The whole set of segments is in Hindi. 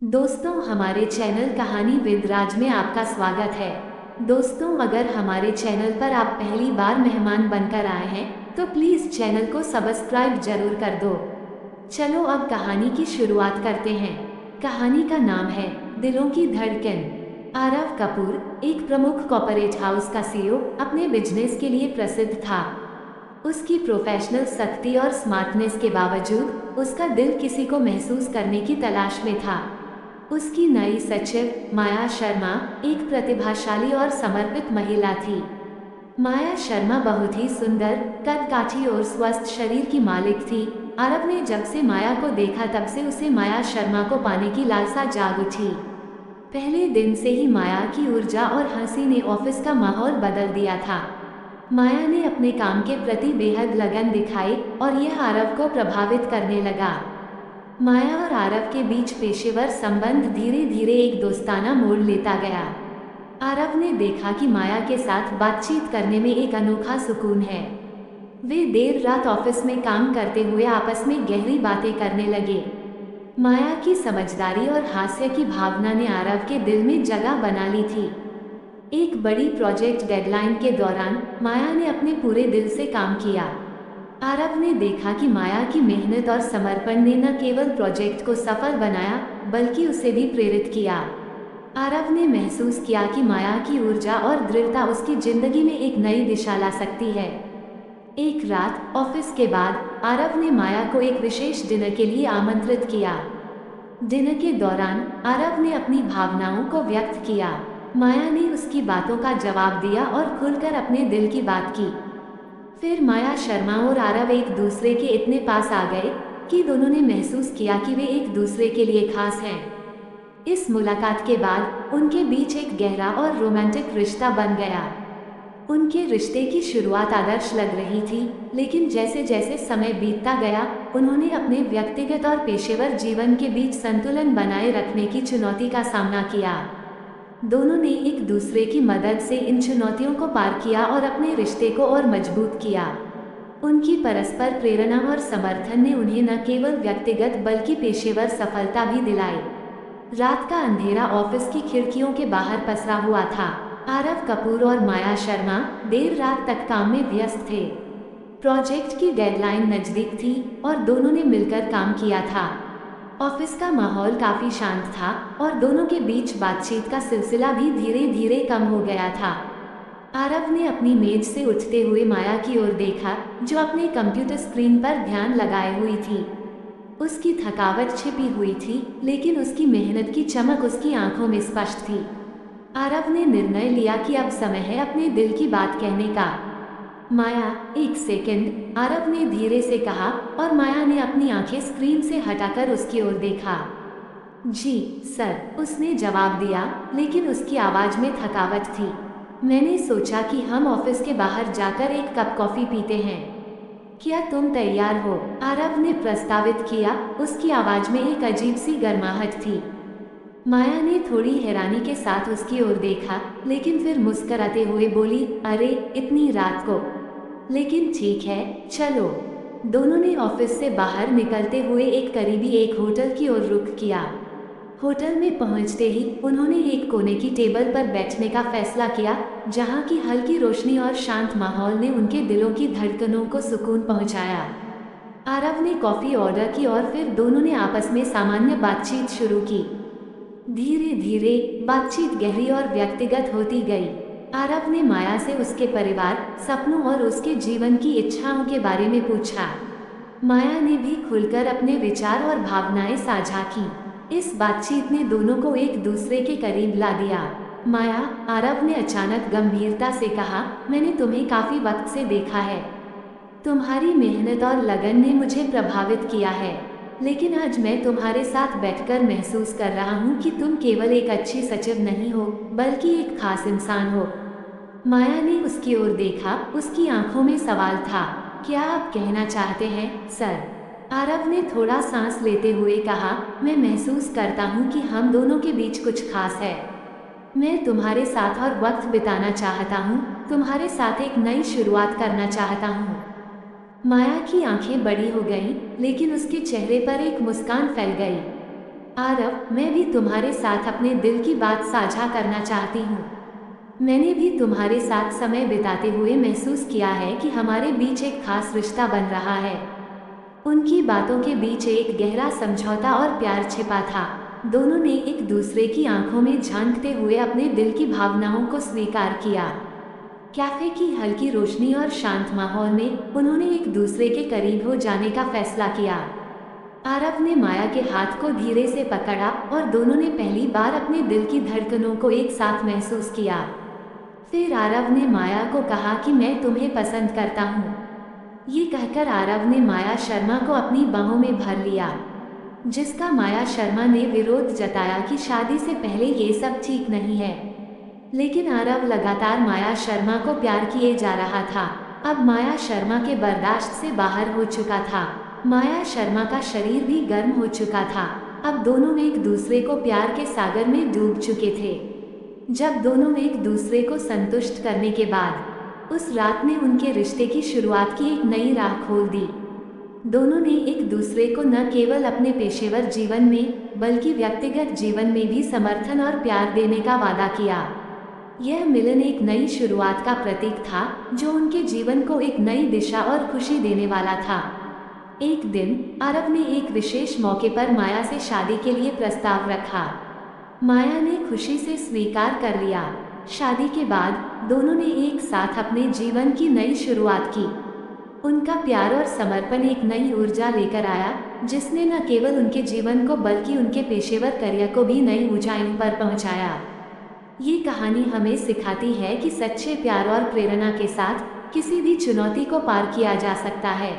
दोस्तों, हमारे चैनल कहानी विद राज में आपका स्वागत है। दोस्तों, अगर हमारे चैनल पर आप पहली बार मेहमान बनकर आए हैं तो प्लीज़ चैनल को सब्सक्राइब जरूर कर दो। चलो अब कहानी की शुरुआत करते हैं। कहानी का नाम है दिलों की धड़कन। आरव कपूर एक प्रमुख कॉर्पोरेट हाउस का सीईओ अपने बिजनेस के लिए प्रसिद्ध था। उसकी प्रोफेशनल शक्ति और स्मार्टनेस के बावजूद उसका दिल किसी को महसूस करने की तलाश में था। उसकी नई सचिव माया शर्मा एक प्रतिभाशाली और समर्पित महिला थी। माया शर्मा बहुत ही सुंदर, कदकाठी और स्वस्थ शरीर की मालिक थी। आरव ने जब से माया को देखा तब से उसे माया शर्मा को पाने की लालसा जाग उठी। पहले दिन से ही माया की ऊर्जा और हंसी ने ऑफिस का माहौल बदल दिया था। माया ने अपने काम के प्रति बेहद लगन दिखाई और यह आरव को प्रभावित करने लगा। माया और आरव के बीच पेशेवर संबंध धीरे धीरे एक दोस्ताना मोड़ लेता गया। आरव ने देखा कि माया के साथ बातचीत करने में एक अनोखा सुकून है। वे देर रात ऑफिस में काम करते हुए आपस में गहरी बातें करने लगे। माया की समझदारी और हास्य की भावना ने आरव के दिल में जगह बना ली थी। एक बड़ी प्रोजेक्ट डेडलाइन के दौरान माया ने अपने पूरे दिल से काम किया। आरव ने देखा कि माया की मेहनत और समर्पण ने न केवल प्रोजेक्ट को सफल बनाया बल्कि उसे भी प्रेरित किया। आरव ने महसूस किया कि माया की ऊर्जा और दृढ़ता उसकी जिंदगी में एक नई दिशा ला सकती है। एक रात ऑफिस के बाद आरव ने माया को एक विशेष डिनर के लिए आमंत्रित किया। डिनर के दौरान आरव ने अपनी भावनाओं को व्यक्त किया। माया ने उसकी बातों का जवाब दिया और खुलकर अपने दिल की बात की। फिर माया शर्मा और आरव एक दूसरे के इतने पास आ गए कि दोनों ने महसूस किया कि वे एक दूसरे के लिए खास हैं। इस मुलाकात के बाद उनके बीच एक गहरा और रोमांटिक रिश्ता बन गया। उनके रिश्ते की शुरुआत आदर्श लग रही थी, लेकिन जैसे जैसे समय बीतता गया उन्होंने अपने व्यक्तिगत और पेशेवर जीवन के बीच संतुलन बनाए रखने की चुनौती का सामना किया। दोनों ने एक दूसरे की मदद से इन चुनौतियों को पार किया और अपने रिश्ते को और मजबूत किया। उनकी परस्पर प्रेरणा और समर्थन ने उन्हें न केवल व्यक्तिगत बल्कि पेशेवर सफलता भी दिलाई। रात का अंधेरा ऑफिस की खिड़कियों के बाहर पसरा हुआ था। आरव कपूर और माया शर्मा देर रात तक काम में व्यस्त थे। प्रोजेक्ट की डेडलाइन नजदीक थी और दोनों ने मिलकर काम किया था। ऑफिस का माहौल काफी शांत था और दोनों के बीच बातचीत का सिलसिला भी धीरे धीरे कम हो गया था। आरव ने अपनी मेज से उठते हुए माया की ओर देखा, जो अपने कंप्यूटर स्क्रीन पर ध्यान लगाए हुई थी। उसकी थकावट छिपी हुई थी, लेकिन उसकी मेहनत की चमक उसकी आंखों में स्पष्ट थी। आरव ने निर्णय लिया कि अब समय है अपने दिल की बात कहने का। माया, एक सेकंड, आरव ने धीरे से कहा और माया ने अपनी आंखें स्क्रीन से हटाकर उसकी ओर देखा। जी सर, उसने जवाब दिया, लेकिन उसकी आवाज में थकावट थी। मैंने सोचा कि हम ऑफिस के बाहर जाकर एक कप कॉफी पीते हैं। क्या तुम तैयार हो? आरव ने प्रस्तावित किया। उसकी आवाज में एक अजीब सी गर्माहट थी। माया ने थोड़ी हैरानी के साथ उसकी ओर देखा, लेकिन फिर मुस्कुराते हुए बोली, अरे इतनी रात को, लेकिन ठीक है, चलो। दोनों ने ऑफिस से बाहर निकलते हुए एक करीबी एक होटल की ओर रुख किया। होटल में पहुंचते ही उन्होंने एक कोने की टेबल पर बैठने का फैसला किया, जहां की हल्की रोशनी और शांत माहौल ने उनके दिलों की धड़कनों को सुकून पहुंचाया। आरव ने कॉफी ऑर्डर की और फिर दोनों ने आपस में सामान्य बातचीत शुरू की। धीरे धीरे बातचीत गहरी और व्यक्तिगत होती गई। आरव ने माया से उसके परिवार, सपनों और उसके जीवन की इच्छाओं के बारे में पूछा। माया ने भी खुलकर अपने विचार और भावनाएं साझा की। इस बातचीत ने दोनों को एक दूसरे के करीब ला दिया। माया, आरव ने अचानक गंभीरता से कहा, मैंने तुम्हें काफी वक्त से देखा है। तुम्हारी मेहनत और लगन ने मुझे प्रभावित किया है, लेकिन आज मैं तुम्हारे साथ बैठकर महसूस कर रहा हूँ कि तुम केवल एक अच्छी सचिव नहीं हो, बल्कि एक खास इंसान हो। माया ने उसकी ओर देखा। उसकी आंखों में सवाल था। क्या आप कहना चाहते हैं, सर? आरव ने थोड़ा सांस लेते हुए कहा, मैं महसूस करता हूँ कि हम दोनों के बीच कुछ खास है। मैं तुम्हारे साथ और वक्त बिताना चाहता हूँ, तुम्हारे साथ एक नई शुरुआत करना चाहता हूँ। माया की आंखें बड़ी हो गईं, लेकिन उसके चेहरे पर एक मुस्कान फैल गई। आरव, मैं भी तुम्हारे साथ अपने दिल की बात साझा करना चाहती हूँ। मैंने भी तुम्हारे साथ समय बिताते हुए महसूस किया है कि हमारे बीच एक खास रिश्ता बन रहा है। उनकी बातों के बीच एक गहरा समझौता और प्यार छिपा था। दोनों ने एक दूसरे की आंखों में झांकते हुए अपने दिल की भावनाओं को स्वीकार किया। कैफे की हल्की रोशनी और शांत माहौल में उन्होंने एक दूसरे के करीब हो जाने का फैसला किया। आरव ने माया के हाथ को धीरे से पकड़ा और दोनों ने पहली बार अपने दिल की धड़कनों को एक साथ महसूस किया। फिर आरव ने माया को कहा कि मैं तुम्हें पसंद करता हूँ। ये कहकर आरव ने माया शर्मा को अपनी बाहों में भर लिया, जिसका माया शर्मा ने विरोध जताया कि शादी से पहले ये सब ठीक नहीं है। लेकिन आरव लगातार माया शर्मा को प्यार किए जा रहा था। अब माया शर्मा के बर्दाश्त से बाहर हो चुका था। माया शर्मा का शरीर भी गर्म हो चुका था। अब दोनों एक दूसरे को प्यार के सागर में डूब चुके थे। जब दोनों एक दूसरे को संतुष्ट करने के बाद उस रात ने उनके रिश्ते की शुरुआत की एक नई राह खोल दी। दोनों ने एक दूसरे को न केवल अपने पेशेवर जीवन में बल्कि व्यक्तिगत जीवन में भी समर्थन और प्यार देने का वादा किया। यह मिलन एक नई शुरुआत का प्रतीक था जो उनके जीवन को एक नई दिशा और खुशी देने वाला था। एक दिन आरव ने एक विशेष मौके पर माया से शादी के लिए प्रस्ताव रखा। माया ने खुशी से स्वीकार कर लिया। शादी के बाद दोनों ने एक साथ अपने जीवन की नई शुरुआत की। उनका प्यार और समर्पण एक नई ऊर्जा लेकर आया, जिसने न केवल उनके जीवन को बल्कि उनके पेशेवर करियर को भी नई ऊंचाइयों पर पहुंचाया। ये कहानी हमें सिखाती है कि सच्चे प्यार और प्रेरणा के साथ किसी भी चुनौती को पार किया जा सकता है।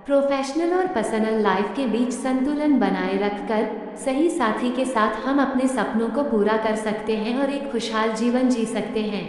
प्रोफेशनल और पर्सनल लाइफ के बीच संतुलन बनाए रखकर सही साथी के साथ हम अपने सपनों को पूरा कर सकते हैं और एक खुशहाल जीवन जी सकते हैं।